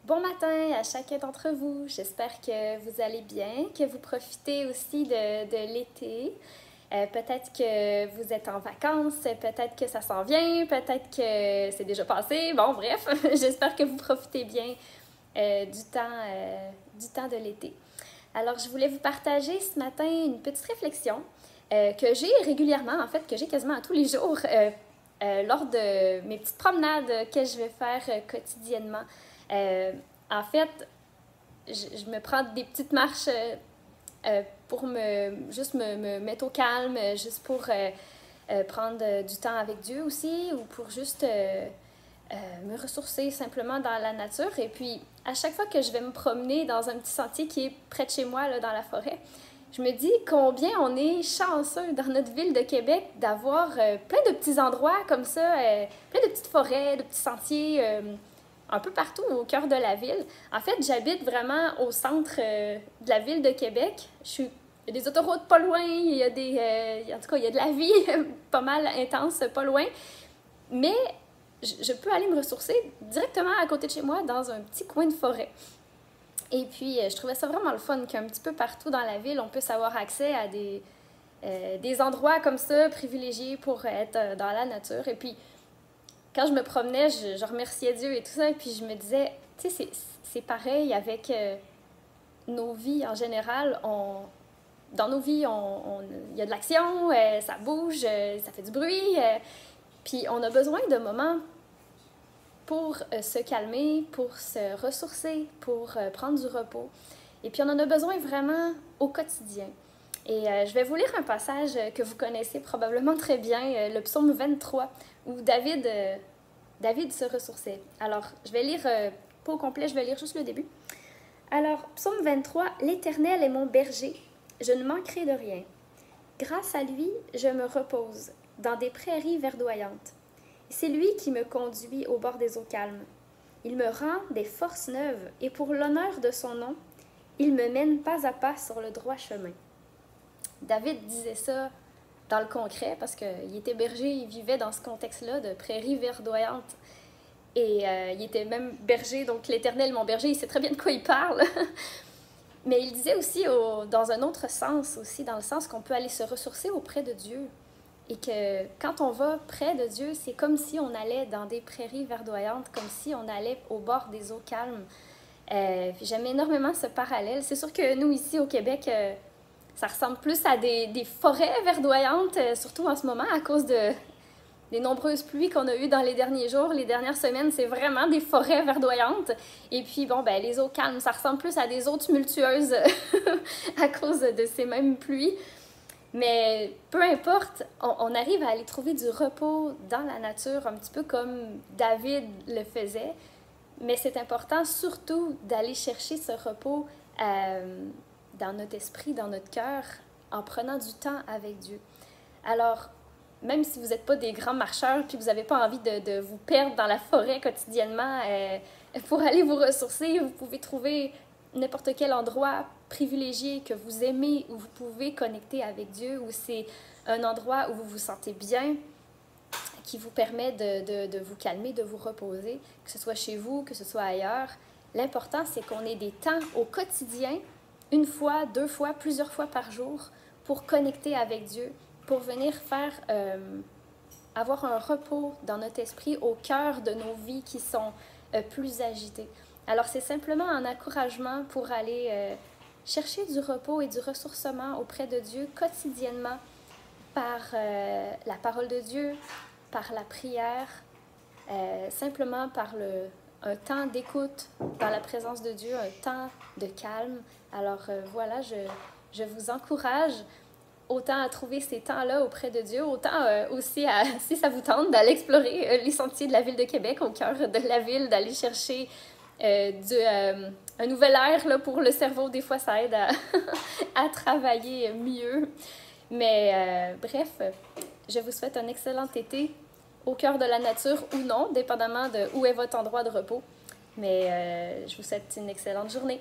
Bon matin à chacun d'entre vous. J'espère que vous allez bien, que vous profitez aussi de l'été. Peut-être que vous êtes en vacances, peut-être que ça s'en vient, peut-être que c'est déjà passé. Bon, bref, j'espère que vous profitez bien du temps de l'été. Alors, je voulais vous partager ce matin une petite réflexion que j'ai régulièrement, en fait, que j'ai quasiment à tous les jours lors de mes petites promenades que je vais faire quotidiennement. En fait, je me prends des petites marches pour juste me mettre au calme, juste pour prendre du temps avec Dieu aussi, ou pour juste me ressourcer simplement dans la nature. Et puis, à chaque fois que je vais me promener dans un petit sentier qui est près de chez moi, là, dans la forêt, je me dis combien on est chanceux dans notre ville de Québec d'avoir plein de petits endroits comme ça, plein de petites forêts, de petits sentiers un peu partout au cœur de la ville. En fait, j'habite vraiment au centre de la ville de Québec. Il y a des autoroutes pas loin, il y a en tout cas, il y a de la vie pas mal intense pas loin. Mais je peux aller me ressourcer directement à côté de chez moi dans un petit coin de forêt. Et puis, je trouvais ça vraiment le fun qu'un petit peu partout dans la ville, on puisse avoir accès à des endroits comme ça, privilégiés pour être dans la nature. Et puis, quand je me promenais, je remerciais Dieu et tout ça, et puis je me disais, tu sais, c'est pareil avec nos vies en général. Dans nos vies, il y a de l'action, ça bouge, ça fait du bruit, puis on a besoin de moments pour se calmer, pour se ressourcer, pour prendre du repos. Et puis on en a besoin vraiment au quotidien. Et je vais vous lire un passage que vous connaissez probablement très bien, le psaume 23, où David se ressourçait. Alors, je vais lire, pas au complet, je vais lire juste le début. Alors, psaume 23, « L'Éternel est mon berger, je ne manquerai de rien. Grâce à lui, je me repose dans des prairies verdoyantes. C'est lui qui me conduit au bord des eaux calmes. Il me rend des forces neuves, et pour l'honneur de son nom, il me mène pas à pas sur le droit chemin. » David disait ça dans le concret parce qu'il était berger, il vivait dans ce contexte-là de prairies verdoyantes. Et il était même berger, donc l'Éternel, mon berger, il sait très bien de quoi il parle. Mais il disait aussi, dans un autre sens aussi, dans le sens qu'on peut aller se ressourcer auprès de Dieu. Et que quand on va près de Dieu, c'est comme si on allait dans des prairies verdoyantes, comme si on allait au bord des eaux calmes. J'aime énormément ce parallèle. C'est sûr que nous, ici au Québec, ça ressemble plus à des forêts verdoyantes, surtout en ce moment, à cause des nombreuses pluies qu'on a eues dans les derniers jours, les dernières semaines. C'est vraiment des forêts verdoyantes. Et puis, bon, ben, les eaux calmes, ça ressemble plus à des eaux tumultueuses à cause de ces mêmes pluies. Mais peu importe, on arrive à aller trouver du repos dans la nature, un petit peu comme David le faisait. Mais c'est important surtout d'aller chercher ce repos dans notre esprit, dans notre cœur, en prenant du temps avec Dieu. Alors, même si vous n'êtes pas des grands marcheurs puis vous n'avez pas envie de vous perdre dans la forêt quotidiennement, pour aller vous ressourcer, vous pouvez trouver n'importe quel endroit privilégié que vous aimez, où vous pouvez connecter avec Dieu, où c'est un endroit où vous vous sentez bien, qui vous permet de vous calmer, de vous reposer, que ce soit chez vous, que ce soit ailleurs. L'important, c'est qu'on ait des temps au quotidien, une fois, deux fois, plusieurs fois par jour, pour connecter avec Dieu, pour venir avoir un repos dans notre esprit au cœur de nos vies qui sont plus agitées. Alors, c'est simplement un encouragement pour aller chercher du repos et du ressourcement auprès de Dieu quotidiennement par la parole de Dieu, par la prière, simplement par un temps d'écoute dans la présence de Dieu, un temps de calme. Alors voilà, je vous encourage autant à trouver ces temps-là auprès de Dieu, autant aussi, si ça vous tente, d'aller explorer les sentiers de la ville de Québec, au cœur de la ville, d'aller chercher un nouvel air là, pour le cerveau. Des fois, ça aide à travailler mieux. Mais bref, je vous souhaite un excellent été au cœur de la nature ou non, dépendamment de où est votre endroit de repos. Mais je vous souhaite une excellente journée.